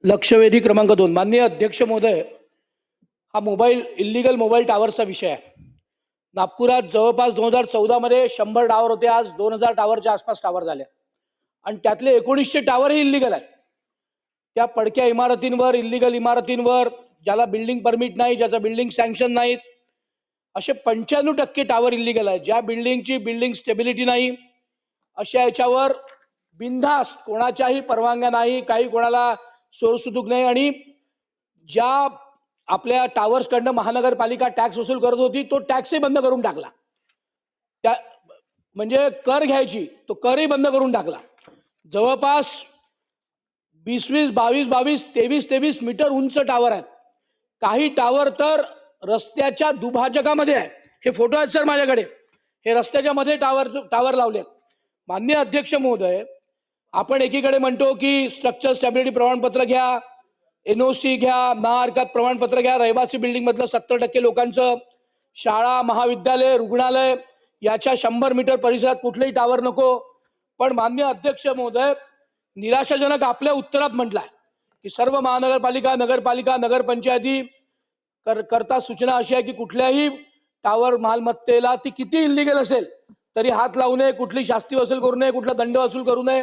लक्षवेधी क्रमांक 2 माननीय अध्यक्ष महोदय, हा इल्लीगल मोबाईल टावरचा विषय आहे. नागपुरात जवळपास 2014 मध्ये 100 टावर होते. आज 2000 टावरच्या आसपास टावर झाले आणि त्यातले 1900 टावर हे इल्लीगल आहेत. त्या पडक्या इमारतींवर, इल्लीगल इमारतींवर, ज्याला बिल्डिंग परमिट नाही, ज्याचा बिल्डिंग सँक्शन नाहीत, असे 95% टावर इल्लीगल आहेत. ज्या बिल्डिंगची बिल्डिंग स्टेबिलिटी नाही, अशा याच्यावर बिनधास्त, कोणाच्याही परवानग्या नाही, काही कोणाला सोरसुतूक नाही, आणि ज्या आपल्या टावर्सकडनं महानगरपालिका टॅक्स वसूल करत होती, तो टॅक्सही बंद करून टाकला. त्या म्हणजे कर घ्यायची, तो करही बंद करून टाकला. जवळपास 20-20, 22-22, 23-23 मीटर उंच टावर आहेत. काही टावर तर रस्त्याच्या दुभाजकामध्ये आहे. हे फोटो आहेत सर माझ्याकडे. हे रस्त्याच्या मध्ये टावर लावले. माननीय अध्यक्ष महोदय, आपण एकीकडे म्हणतो की स्ट्रक्चर स्टॅबिलिटी प्रमाणपत्र घ्या, NOC घ्या, महाहरकत प्रमाणपत्र घ्या, रहिवासी बिल्डिंग मधलं 70% लोकांचं, शाळा, महाविद्यालय, रुग्णालय याच्या 100 मीटर परिसरात कुठलेही टावर नको. पण माननीय अध्यक्ष महोदय, निराशाजनक आपल्या उत्तरात म्हटलंय की सर्व महानगरपालिका, नगरपालिका, नगरपंचायती करता सूचना अशी आहे की कुठल्याही टावर मालमत्तेला, ती किती इल्लीगल असेल तरी, हात लावू नये, कुठली शास्ती वसूल करू नये, कुठला दंड वसूल करू नये.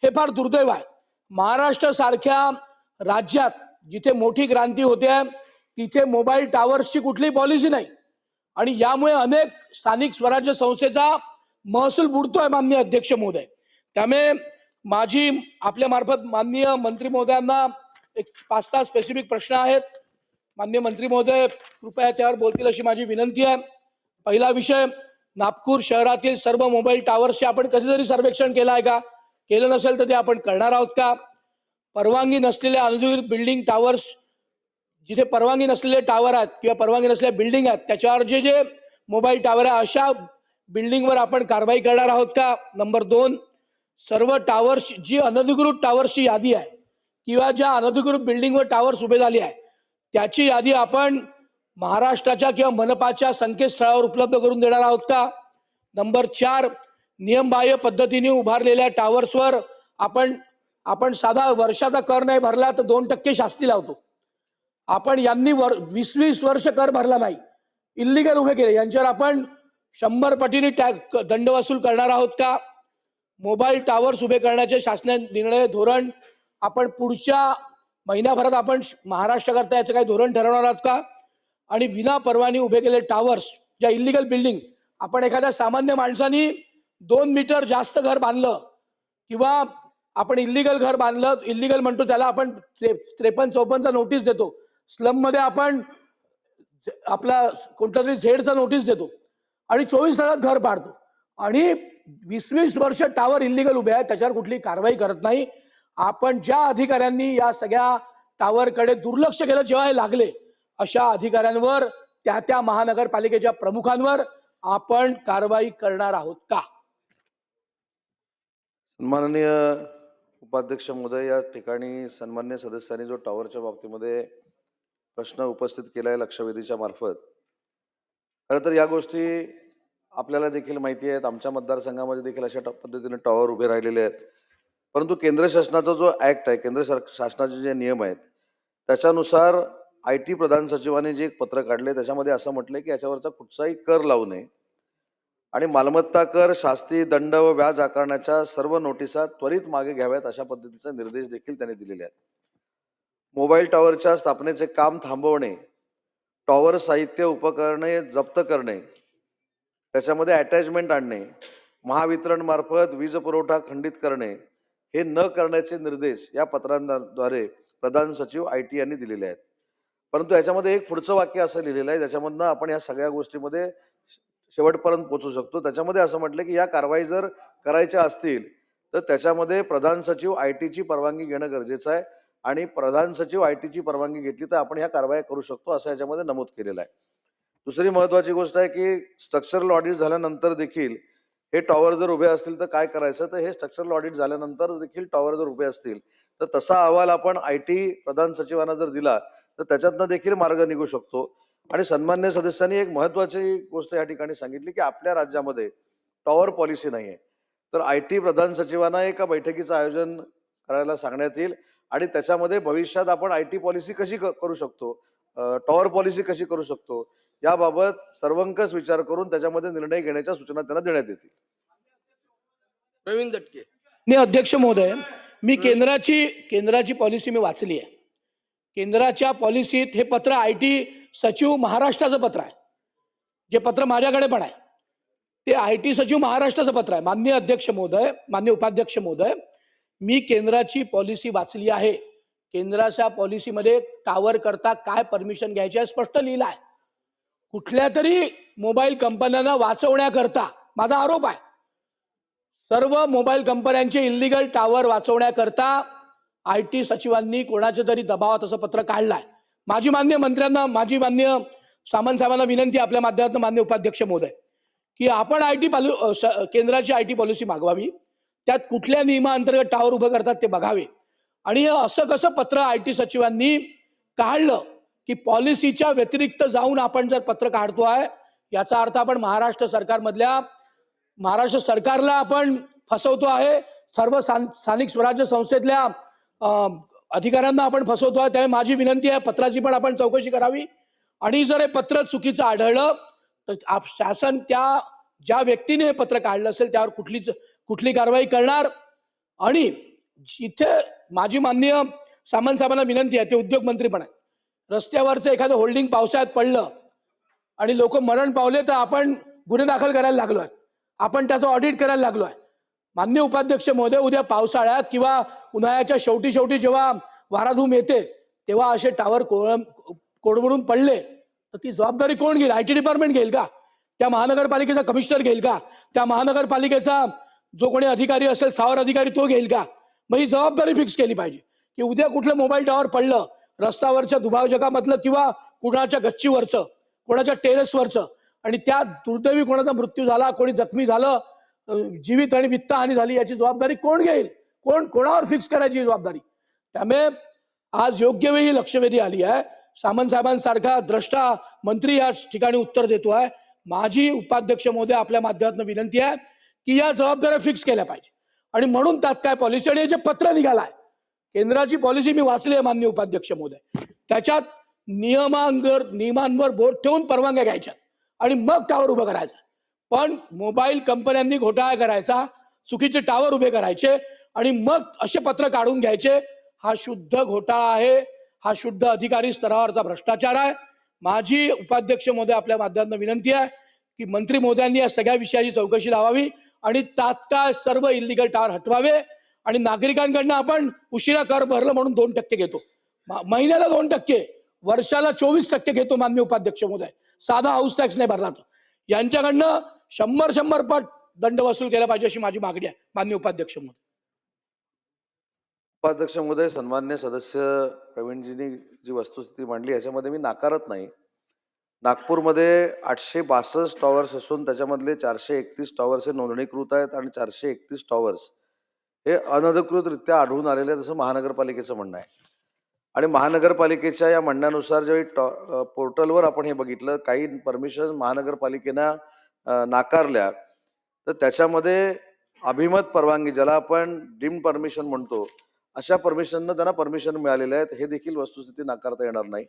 हे फार दुर्दैव आहे. महाराष्ट्र सारख्या राज्यात जिथे मोठी क्रांती होते, तिथे मोबाईल टावर्सची कुठलीही पॉलिसी नाही, आणि यामुळे अनेक स्थानिक स्वराज्य संस्थेचा महसूल बुडतोय माननीय अध्यक्ष महोदय. त्यामुळे माझी आपल्या मार्फत माननीय मंत्री महोदयांना एक 5-6 स्पेसिफिक प्रश्न आहेत. माननीय मंत्री महोदय कृपया त्यावर बोलतील अशी माझी विनंती आहे. पहिला विषय, नागपूर शहरातील सर्व मोबाईल टावर्सचे आपण कधीतरी सर्वेक्षण केलं आहे का? केलं नसेल तर ते आपण करणार आहोत का? परवानगी नसलेल्या अनधिकृत बिल्डिंग टावर्स, जिथे परवानगी नसलेले टावर आहेत किंवा परवानगी नसलेल्या बिल्डिंग आहेत, त्याच्यावर जे जे मोबाईल टावर आहे, अशा बिल्डिंगवर आपण कारवाई करणार आहोत का? नंबर 2, सर्व टावर्स, जी अनधिकृत टावर्सची यादी आहे किंवा ज्या अनधिकृत बिल्डिंगवर टावर्स उभे झाले आहे, त्याची यादी आपण महाराष्ट्राच्या किंवा मनपाच्या संकेतस्थळावर उपलब्ध करून देणार आहोत का? नंबर 4, नियमबाह्य पद्धतीने उभारलेल्या टावर्सवर आपण साधा वर्षाचा कर नाही भरला तर 2% शास्ती लावतो. आपण यांनी 20-20 वर्ष कर भरला नाही, इल्लीगल उभे केले, यांच्यावर आपण 100 पटीने दंड वसूल करणार आहोत का? मोबाईल टावर्स उभे करण्याचे शासनाचे निर्णय, धोरण आपण पुढच्या महिन्याभरात आपण महाराष्ट्राकरता याचं काही धोरण ठरवणार आहात का? आणि विना परवानगी उभे केलेले टावर्स, ज्या इल्लीगल बिल्डिंग, आपण एखाद्या सामान्य माणसानी 2 मीटर जास्त घर बांधलं किंवा आपण इल्लीगल घर बांधलं, इल्लीगल म्हणतो त्याला आपण 53-54चा नोटीस देतो. स्लम मध्ये आपण आपला कोणत्या तरी झेडचा नोटीस देतो आणि 24 तासात घर पाडतो, आणि 20-20 वर्ष टावर इल्लीगल उभे आहेत, त्याच्यावर कुठली कारवाई करत नाही. आपण ज्या अधिकाऱ्यांनी या सगळ्या टावरकडे दुर्लक्ष केलं, जेव्हा हे लागले, अशा अधिकाऱ्यांवर, त्या महानगरपालिकेच्या प्रमुखांवर आपण कारवाई करणार आहोत का? सन्माननीय उपाध्यक्ष महोदय, या ठिकाणी सन्मान्य सदस्यांनी जो टावरच्या बाबतीमध्ये प्रश्न उपस्थित केला आहे लक्षवेधीच्या मार्फत, खरं तर या गोष्टी आपल्याला देखील माहिती आहेत. आमच्या मतदारसंघामध्ये देखील अशा पद्धतीने टावर उभे राहिलेले आहेत. परंतु केंद्र शासनाचा जो ऍक्ट आहे, केंद्र शासनाचे जे नियम आहेत, त्याच्यानुसार IT प्रधान सचिवाने जे एक पत्र काढले, त्याच्यामध्ये असं म्हटलंय की याच्यावरचा कुठचाही कर लावू नये आणि मालमत्ता कर, शास्ती, दंड व व्याज आकारण्याच्या सर्व नोटिसा त्वरित मागे घ्याव्यात, अशा पद्धतीचे निर्देश देखील त्यांनी दिलेले आहेत. मोबाईल टावरच्या स्थापनेचे काम थांबवणे, टॉवर साहित्य उपकरणे जप्त करणे, त्याच्यामध्ये अटॅचमेंट आणणे, महावितरण मार्फत वीज पुरवठा खंडित करणे, हे न करण्याचे निर्देश या पत्रांद्वारे प्रधान सचिव IT यांनी दिलेले आहेत. परंतु याच्यामध्ये एक पुढचं वाक्य असं लिहिलेलं आहे, ज्याच्यामधनं आपण या सगळ्या गोष्टीमध्ये शेवटपर्यंत पोहोचू शकतो. त्याच्यामध्ये असं म्हटलं की या कारवाई जर करायच्या असतील तर त्याच्यामध्ये प्रधान सचिव IT ची परवानगी घेणं गरजेचं आहे, आणि प्रधान सचिव IT ची परवानगी घेतली तर आपण ह्या कारवाया करू शकतो, असं याच्यामध्ये नमूद केलेलं आहे. दुसरी महत्वाची गोष्ट आहे की स्ट्रक्चरल ऑडिट झाल्यानंतर देखील हे टॉवर जर उभे असतील तर काय करायचं, तर हे स्ट्रक्चरल ऑडिट झाल्यानंतर देखील टॉवर जर उभे असतील तर तसा अहवाल आपण IT प्रधान सचिवांना जर दिला तर त्याच्यातनं देखील मार्ग निघू शकतो. आणि सन्मान्य सदस्यांनी एक महत्वाची गोष्ट या ठिकाणी सांगितली की आपल्या राज्यामध्ये टॉवर पॉलिसी नाही आहे, तर IT प्रधान सचिवांना एका बैठकीचं आयोजन करायला सांगण्यात येईल आणि त्याच्यामध्ये भविष्यात आपण IT पॉलिसी कशी करू शकतो, टॉवर पॉलिसी कशी करू शकतो, याबाबत सर्वंकष विचार करून त्याच्यामध्ये निर्णय घेण्याच्या सूचना त्यांना देण्यात येतील. प्रवीण दटके. नाही अध्यक्ष महोदय, मी केंद्राची पॉलिसी मी वाचली आहे. केंद्राच्या पॉलिसीत हे पत्र IT सचिव महाराष्ट्राचं पत्र आहे. जे पत्र माझ्याकडे पण आहे ते IT सचिव महाराष्ट्राचं पत्र आहे. माननीय अध्यक्ष महोदय, माननीय उपाध्यक्ष महोदय, मी केंद्राची पॉलिसी वाचली आहे. केंद्राच्या पॉलिसीमध्ये टावर करता काय परमिशन घ्यायची आहे स्पष्ट लिहिलं आहे. कुठल्या तरी मोबाईल कंपन्यांना वाचवण्याकरता माझा आरोप आहे, सर्व मोबाईल कंपन्यांचे इल्लीगल टावर वाचवण्याकरता IT सचिवांनी कोणाच्या तरी दबावात असं पत्र काढलंय. माझी मान्य मंत्र्यांना, माझी मान्य सामंत साहेबांना विनंती आपल्या माध्यमातून मान्य उपाध्यक्ष महोदय, की आपण केंद्राची IT पॉलिसी मागवावी. त्यात कुठल्या नियमाअंतर्गत टावर उभं करतात ते बघावे. आणि असं कसं पत्र IT सचिवांनी काढलं की पॉलिसीच्या व्यतिरिक्त जाऊन आपण जर पत्र काढतोय, याचा अर्थ आपण महाराष्ट्र सरकारला आपण फसवतो आहे. सर्व स्थानिक स्वराज्य संस्थेतल्या अधिकाऱ्यांना आपण फसवतो आहे. त्यामुळे माझी विनंती आहे, पत्राची पण आपण चौकशी करावी. आणि जर हे पत्र चुकीचं आढळलं तर शासन ज्या व्यक्तीने हे पत्र काढलं असेल त्यावर कुठली कारवाई करणार. आणि जिथे माझी माननीय सामंत साहेबांना विनंती आहे, ते उद्योग मंत्री पण आहेत, रस्त्यावरचं एखादं होल्डिंग पावसाळ्यात पडलं आणि लोक मरण पावले तर आपण गुन्हे दाखल करायला लागलोय, आपण त्याचं ऑडिट करायला लागलोय. माननीय उपाध्यक्ष महोदय, उद्या पावसाळ्यात किंवा उन्हाळ्याच्या शेवटी जेव्हा वाराधूम येते तेव्हा असे टावर कोडमडून पडले तर ती जबाबदारी कोण घेईल? IT डिपार्टमेंट घेईल का? त्या महानगरपालिकेचा कमिशनर घेईल का? त्या महानगरपालिकेचा जो कोणी अधिकारी असेल, स्थावर अधिकारी, तो घेईल का? मग ही जबाबदारी फिक्स केली पाहिजे की उद्या कुठलं मोबाईल टावर पडलं रस्त्यावरच्या दुभाजकामधलं किंवा कुणाच्या गच्चीवरचं, कोणाच्या टेरेसवरचं, आणि त्यात दुर्दैवी कोणाचा मृत्यू झाला, कोणी जखमी झालं, जीवित आणि वित्तहानी झाली, याची जबाबदारी कोण घेईल? कोणावर फिक्स करायची जबाबदारी? त्यामुळे आज योग्य वेळी लक्षवेधी आली आहे. सामंत साहेबांसारखा द्रष्टा मंत्री या ठिकाणी उत्तर देतो आहे. माझी उपाध्यक्ष महोदय आपल्या माध्यमातून विनंती आहे की या जबाबदाऱ्या फिक्स केल्या पाहिजे. आणि म्हणून तात्काळ पॉलिसी, आणि हे जे पत्र निघालाय, केंद्राची पॉलिसी मी वाचली आहे माननीय उपाध्यक्ष महोदय, त्याच्यात नियमांवर बोट ठेवून परवानग्या घ्यायच्या आणि मग टावर उभं करायचं. पण मोबाईल कंपन्यांनी घोटाळा करायचा, चुकीचे टावर उभे करायचे आणि मग असे पत्र काढून घ्यायचे, हा शुद्ध घोटाळा आहे. हा शुद्ध अधिकारी स्तरावरचा भ्रष्टाचार आहे. माझी उपाध्यक्ष महोदय आपल्या माध्यमातून विनंती आहे की मंत्री महोदयांनी या सगळ्या विषयाची चौकशी लावावी आणि तात्काळ सर्व इल्लीगल टावर हटवावे. आणि नागरिकांकडनं आपण उशिरा कर भरलं म्हणून 2% घेतो, महिन्याला 2%, वर्षाला 24% घेतो माननीय उपाध्यक्ष महोदय, साधा हाऊस टॅक्स नाही भरला तर. यांच्याकडनं 100 पट दंड वसूल केला पाहिजे अशी माझी मागणी आहे माननीय उपाध्यक्ष महोदय. उपाध्यक्ष महोदय, सन्मान्य सदस्य प्रवीणजींनी जी वस्तुस्थिती मांडली याच्यामध्ये मी नाकारत नाही. नागपूरमध्ये 862 टॉवर्स असून त्याच्यामधले 431 टॉवर्स हे नोंदणीकृत आहेत आणि 431 टॉवर्स हे अनधिकृतरित्या आढळून आलेले आहेत असं महानगरपालिकेचं म्हणणं आहे. आणि महानगरपालिकेच्या या म्हणण्यानुसार ज्यावेळी पोर्टलवर आपण हे बघितलं, काही परमिशन महानगरपालिकेनं नाकारल्या, तर त्याच्यामध्ये अभिमत परवानगी, ज्याला आपण डीम्ड परमिशन म्हणतो, अशा परमिशननं त्यांना परमिशन मिळालेले आहेत. हे देखील वस्तुस्थिती नाकारता येणार नाही.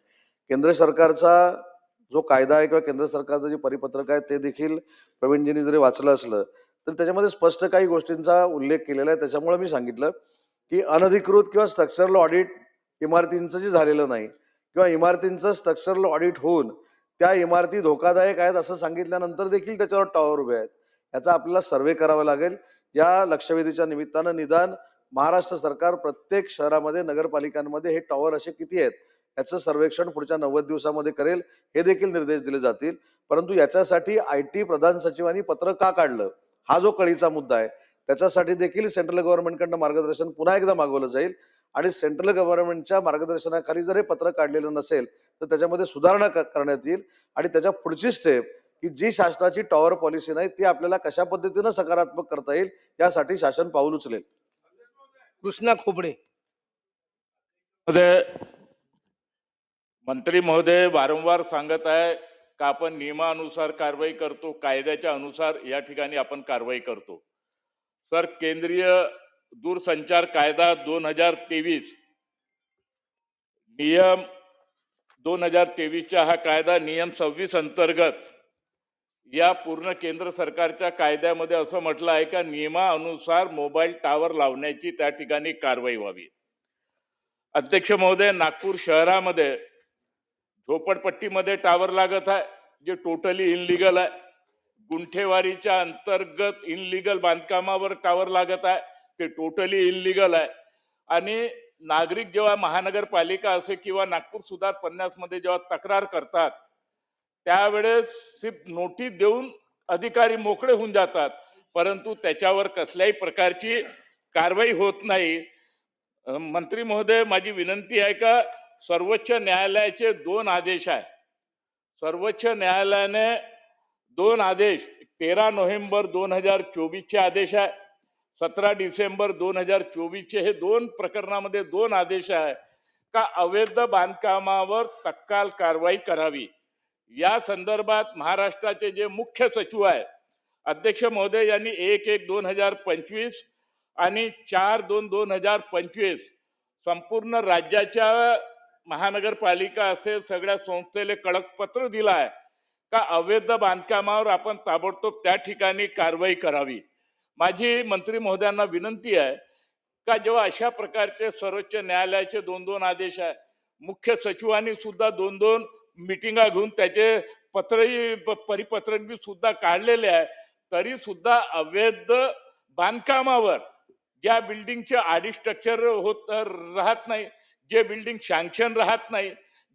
केंद्र सरकारचा जो कायदा आहे किंवा केंद्र सरकारचं जे परिपत्रक आहे ते देखील प्रवीणजींनी जरी वाचलं असलं तर त्याच्यामध्ये स्पष्ट काही गोष्टींचा उल्लेख केलेला आहे. त्याच्यामुळे मी सांगितलं की अनधिकृत किंवा स्ट्रक्चरल ऑडिट इमारतींचं जे झालेलं नाही किंवा इमारतींचं स्ट्रक्चरल ऑडिट होऊन त्या इमारती धोकादायक आहेत असं सांगितल्यानंतर देखील त्याच्यावर टॉवर उभे आहेत, याचा आपल्याला सर्वे करावा लागेल. या लक्षवेधीच्या निमित्तानं निदान महाराष्ट्र सरकार प्रत्येक शहरामध्ये, नगरपालिकांमध्ये हे टॉवर असे किती आहेत याचं सर्वेक्षण पुढच्या 90 दिवसामध्ये करेल, हे देखील निर्देश दिले जातील. परंतु याच्यासाठी IT प्रधान सचिवांनी पत्र का काढलं, हा जो कळीचा मुद्दा आहे, त्याच्यासाठी देखील सेंट्रल गव्हर्नमेंटकडनं मार्गदर्शन पुन्हा एकदा मागवलं जाईल. आणि सेंट्रल गव्हर्नमेंटच्या मार्गदर्शनाखाली जर हे पत्र काढलेलं नसेल तर त्याच्यामध्ये सुधारणा करण्यात येईल. आणि त्याच्या पुढची स्टेप की जी शासनाची टॉवर पॉलिसी नाही ती आपल्याला कशा पद्धतीनं सकारात्मक करता येईल यासाठी शासन पाऊल उचलेल. कृष्णा खोपडे. महोदय, मंत्री महोदय वारंवार सांगत आहे का आपण नियमानुसार कारवाई करतो, कायद्याच्या अनुसार या ठिकाणी आपण कारवाई करतो. सर, केंद्रीय दूरसंचार कायदा 2023 नियम 2023च्या हा कायदा नियम 26 अंतर्गत या पूर्ण केंद्र सरकारच्या कायद्यामध्ये असं म्हटलं आहे का नियमानुसार मोबाईल टावर लावण्याची त्या ठिकाणी कारवाई व्हावी. अध्यक्ष महोदय, नागपूर शहरामध्ये झोपडपट्टीमध्ये टावर लागत आहे जे टोटली इनलिगल आहे. गुंठेवारीच्या अंतर्गत इनलिगल बांधकामावर टावर लागत आहे ते टोटली इनलिगल आहे. आणि नागरिक जेव्हा महानगरपालिका असे किंवा नागपूर सुधार 50 मध्ये जेव्हा तक्रार करतात त्यावेळेस सिर्फ नोटीस देऊन अधिकारी मोकळे होऊन जातात, परंतु त्याच्यावर कसल्याही प्रकारची कारवाई होत नाही. मंत्री महोदय, माझी विनंती आहे का सर्वोच्च न्यायालयाचे 2 आदेश आहे. सर्वोच्च न्यायालयाने 2 आदेश 13 नोव्हेंबर 2024 चे आदेश आहे, 17 डिसेंबर 2024 चे हे 2 प्रकरणामध्ये 2 आदेश आहे का अवैध बांधकामावर तत्काळ कारवाई करावी. या संदर्भात महाराष्ट्राचे जे मुख्य सचिव आहे अध्यक्ष महोदय यांनी 1/1/2025 आणि 4/2/2025 संपूर्ण राज्याच्या महानगरपालिका असेल सगळ्या संस्थेला कडक पत्र दिलं आहे का अवैध बांधकामावर आपण ताबडतोब त्या ठिकाणी कारवाई करावी. माझी मंत्री महोदयांना विनंती आहे का जेव्हा अशा प्रकारचे सर्वोच्च न्यायालयाचे 2 आदेश आहे, मुख्य सचिवांनी सुद्धा 2 मिटिंगा घेऊन त्याचे पत्रही परिपत्रक बी सुद्धा काढलेले आहे, तरी सुद्धा अवैध बांधकामावर ज्या बिल्डिंगचे आडी स्ट्रक्चर होत राहत नाही, जे बिल्डिंग सँक्शन राहत नाही,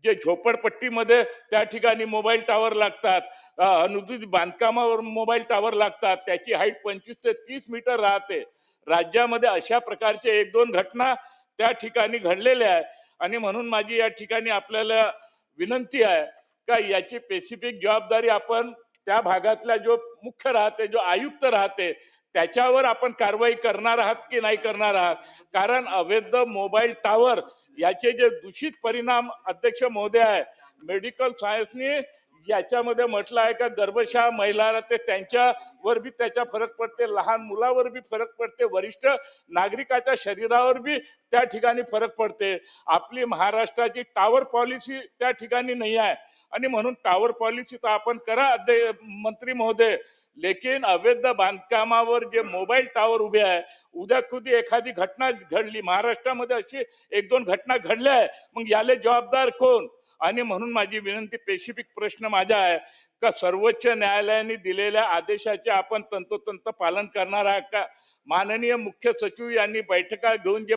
जे झोपडपट्टीमध्ये त्या ठिकाणी मोबाईल टावर लागतात, अनुचित बांधकामावर मोबाईल टावर लागतात, त्याची हाईट 25 ते 30 मीटर राहते. राज्यामध्ये अशा प्रकारचे 1-2 घटना त्या ठिकाणी घडलेल्या आहे. आणि म्हणून माझी या ठिकाणी आपल्याला विनंती आहे का याची स्पेसिफिक जबाबदारी आपण त्या भागातला जो मुख्य राहते, जो आयुक्त राहते, त्याच्यावर आपण कारवाई करणार आहात की नाही करणार आहात. कारण अवैध मोबाईल टावर याचे जे दूषित परिणाम अध्यक्ष महोदय आहे, मेडिकल सायन्सने याच्यामध्ये म्हटलं आहे का गर्भशा महिलाला ते त्यांच्यावर बी त्याचा फरक पडते, लहान मुलावर बी फरक पडते, वरिष्ठ नागरिकाच्या शरीरावर बी त्या ठिकाणी फरक पडते. आपली महाराष्ट्राची टावर पॉलिसी त्या ठिकाणी नाही आहे. आणि म्हणून टावर पॉलिसी तर आपण करा मंत्री महोदय, लेकिन अवैध बांधकामावर जे मोबाईल टावर उभे आहे, उद्या कधी एखादी घटना घडली, महाराष्ट्रामध्ये अशी 1-2 घटना घडल्या आहे, मग याले जबाबदार कोण. आणि म्हणून माझी विनंती, स्पेसिफिक प्रश्न माझा आहे का सर्वोच्च न्यायालयाने दिलेल्या आदेशाचे आपण तंतोतंत पालन करणार आहात का. माननीय मुख्य सचिव यांनी बैठका घेऊन जे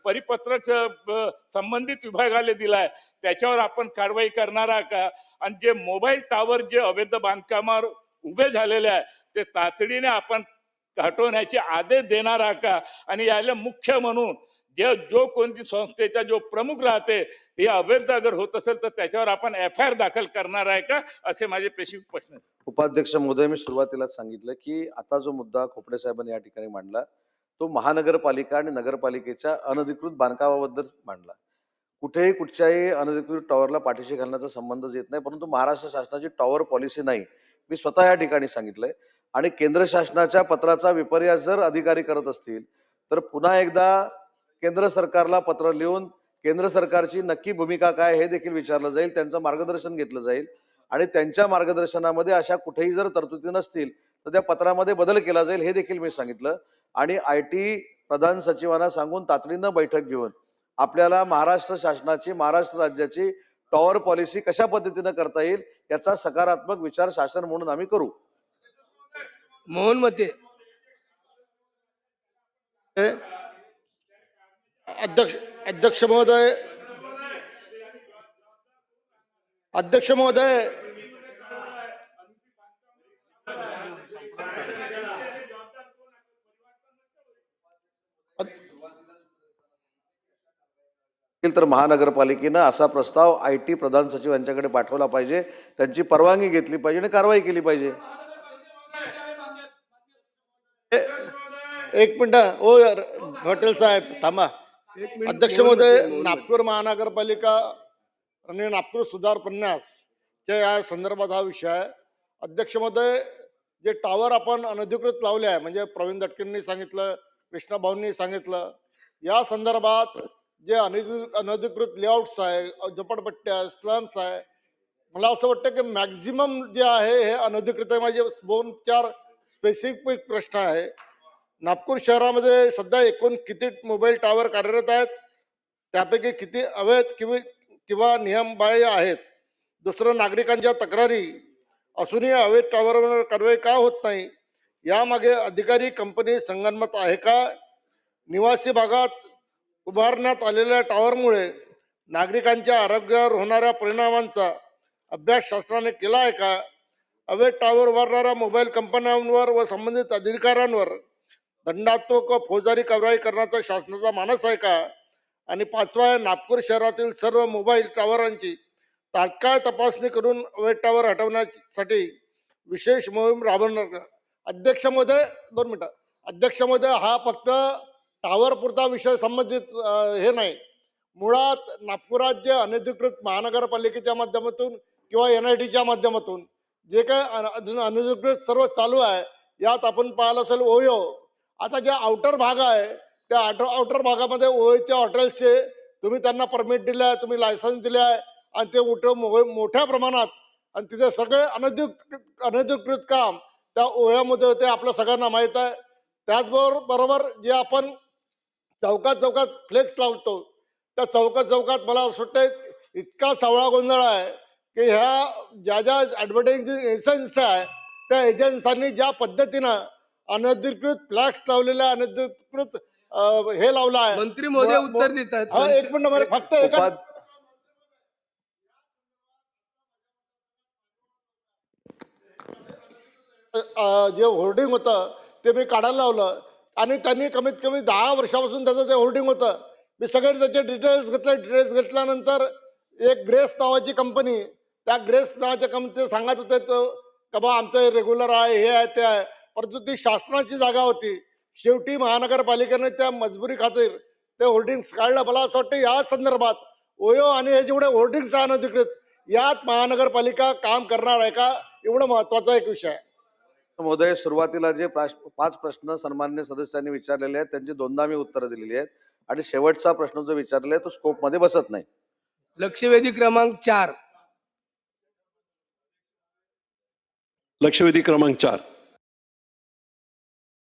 परिपत्रक संबंधित विभागाला दिला आहे त्याच्यावर आपण कारवाई करणार आहात का. आणि जे मोबाईल टावर जे अवैध बांधकामावर उभे झालेले आहे ते तातडीने आपण हटवण्याचे आदेश देणार आहात का. आणि याला मुख्य म्हणून जो कोणती संस्थेचा जो प्रमुख राहते हे अवैध अगर होत असेल तर त्याच्यावर आपण FIR दाखल करणार आहे का, असे माझे स्पेसिफिक प्रश्न आहेत. उपाध्यक्ष महोदय, मी सुरुवातीलाच सांगितलं की आता जो मुद्दा खोपडे साहेबांनी या ठिकाणी मांडला तो महानगरपालिका आणि नगरपालिकेच्या अनधिकृत बांधकामाबद्दल मांडला. कुठेही कुठच्याही अनधिकृत टॉवरला पाठीशी घालण्याचा संबंध येत नाही, परंतु महाराष्ट्र शासनाची टॉवर पॉलिसी नाही, मी स्वतः या ठिकाणी सांगितलंय. आणि केंद्र शासनाच्या पत्राचा विपर्यास जर अधिकारी करत असतील तर पुन्हा एकदा केंद्र सरकारला पत्र लिहून केंद्र सरकारची नक्की भूमिका काय हे देखील विचारलं जाईल, त्यांचं मार्गदर्शन घेतलं जाईल. आणि त्यांच्या मार्गदर्शनामध्ये अशा कुठेही जर तरतुदी नसतील तर त्या पत्रामध्ये बदल केला जाईल हे देखील मी सांगितलं. आणि IT प्रधान सचिवांना सांगून तातडीनं बैठक घेऊन आपल्याला महाराष्ट्र शासनाची, महाराष्ट्र राज्याची टॉवर पॉलिसी कशा पद्धतीनं करता येईल याचा सकारात्मक विचार शासन म्हणून आम्ही करू. मोहन मते. अध्यक्ष महोदय, अध्यक्ष महोदय, तर महानगरपालिकेनं असा प्रस्ताव IT प्रधान सचिव यांच्याकडे पाठवला पाहिजे, त्यांची परवानगी घेतली पाहिजे आणि कारवाई केली पाहिजे. एक मिनिट ओ हॉटेल साहेब थांबा. अध्यक्ष महोदय, नागपूर महानगरपालिका आणि नागपूर सुधार 50 च्या या संदर्भात हा विषय आहे. अध्यक्ष महोदय, जे टावर आपण अनधिकृत लावले आहे म्हणजे प्रवीण दटकेंनी सांगितलं, कृष्णा भाऊंनी सांगितलं, या संदर्भात जे अनधिकृत लेआउट्स आहे, झोपडपट्ट्या, स्लम्स आहे, मला असं वाटतं की मॅक्झिमम जे आहे हे अनधिकृत आहे. माझे 2-4 स्पेसिफिक प्रश्न आहे. नागपूर शहरामध्ये सध्या एकूण किती मोबाईल टावर कार्यरत आहेत, त्यापैकी किती अवैध किंवा किंवा नियमबाह्य आहेत? दुसरं, नागरिकांच्या तक्रारी असूनही अवैध टावरवर कारवाई का होत नाही? यामागे अधिकारी कंपनी संगनमत आहे का? निवासी भागात उभारण्यात आलेल्या टावरमुळे नागरिकांच्या आरोग्यावर होणाऱ्या परिणामांचा अभ्यास शासनाने केला आहे का? अवैध टावर उभारणाऱ्या मोबाईल कंपन्यांवर व संबंधित अधिकाऱ्यांवर दंडात्मक व फौजदारी कारवाई करण्याचा शासनाचा मानस आहे का? आणि 5वा आहे, नागपूर शहरातील सर्व मोबाईल टावरांची तात्काळ तपासणी करून अवैध टावर हटवण्यासाठी विशेष मोहीम राबवणार का? अध्यक्ष महोदय, 2 मिनिटं. अध्यक्ष महोदय, हा फक्त टावर पुरता विषय संबंधित हे नाही. मुळात नागपुरात जे अनधिकृत महानगरपालिकेच्या माध्यमातून किंवा NITच्या माध्यमातून जे काय अनधिकृत सर्व चालू आहे, यात आपण पाहिलं असेल ओयो. आता जे आउटर भाग आहे, त्या आउटर भागामध्ये ओयोच्या हॉटेल्सचे तुम्ही त्यांना परमिट दिले आहे, तुम्ही लायसन्स दिले आहे, आणि ते मोठ्या प्रमाणात, आणि तिथे सगळे अनधिकृत काम त्या ओह्यामध्ये होते, आपल्या सगळ्यांना माहीत आहे. त्याचबरोबर जे आपण चौकात चौकात फ्लेक्स लावतो, त्या चौकात चौकात मला असं वाटतं इतका सावळा गोंधळ आहे की ह्या ज्या ॲडव्हर्टायझिंग एजन्सी आहे, त्या एजन्सींनी ज्या पद्धतीनं अनधिकृत फ्लॅक्स लावलेल्या, अनधिकृत हे लावलं आहे. मंत्री महोदय उत्तर देत आहेत. हा, एक मिनिट, मला फक्त एका उपाध जे होर्डिंग होतं ते मी काढायला लावलं, आणि त्यांनी कमीत कमी 10 वर्षापासून त्याचं ते होर्डिंग होतं. मी सगळे त्याचे डिटेल्स घेतल्यानंतर एक ग्रेस नावाची कंपनी, त्या ग्रेस नावाच्या कंपनीचे सांगत होते का बा आमचं रेग्युलर आहे, हे आहे, ते आहे, परंतु ती शासनाची जागा होती. शेवटी महानगरपालिकेने त्या मजबुरी खातीर ते होर्डिंग्स काढलं. मला असं वाटतं या संदर्भात ओयो आणि हे जेवढे होर्डिंग्स आहे अनधिकृत, यात महानगरपालिका काम करणार आहे का, एवढं महत्वाचा एक विषय आहे. महोदय, सुरुवातीला जे 5 प्रश्न सन्मान्य सदस्यांनी विचारलेले आहेत त्यांची 2दा मी उत्तरं दिलेली आहेत, आणि शेवटचा प्रश्न जो विचारलेला आहे तो स्कोपमध्ये बसत नाही. लक्षवेधी क्रमांक 4. लक्षवेधी क्रमांक 4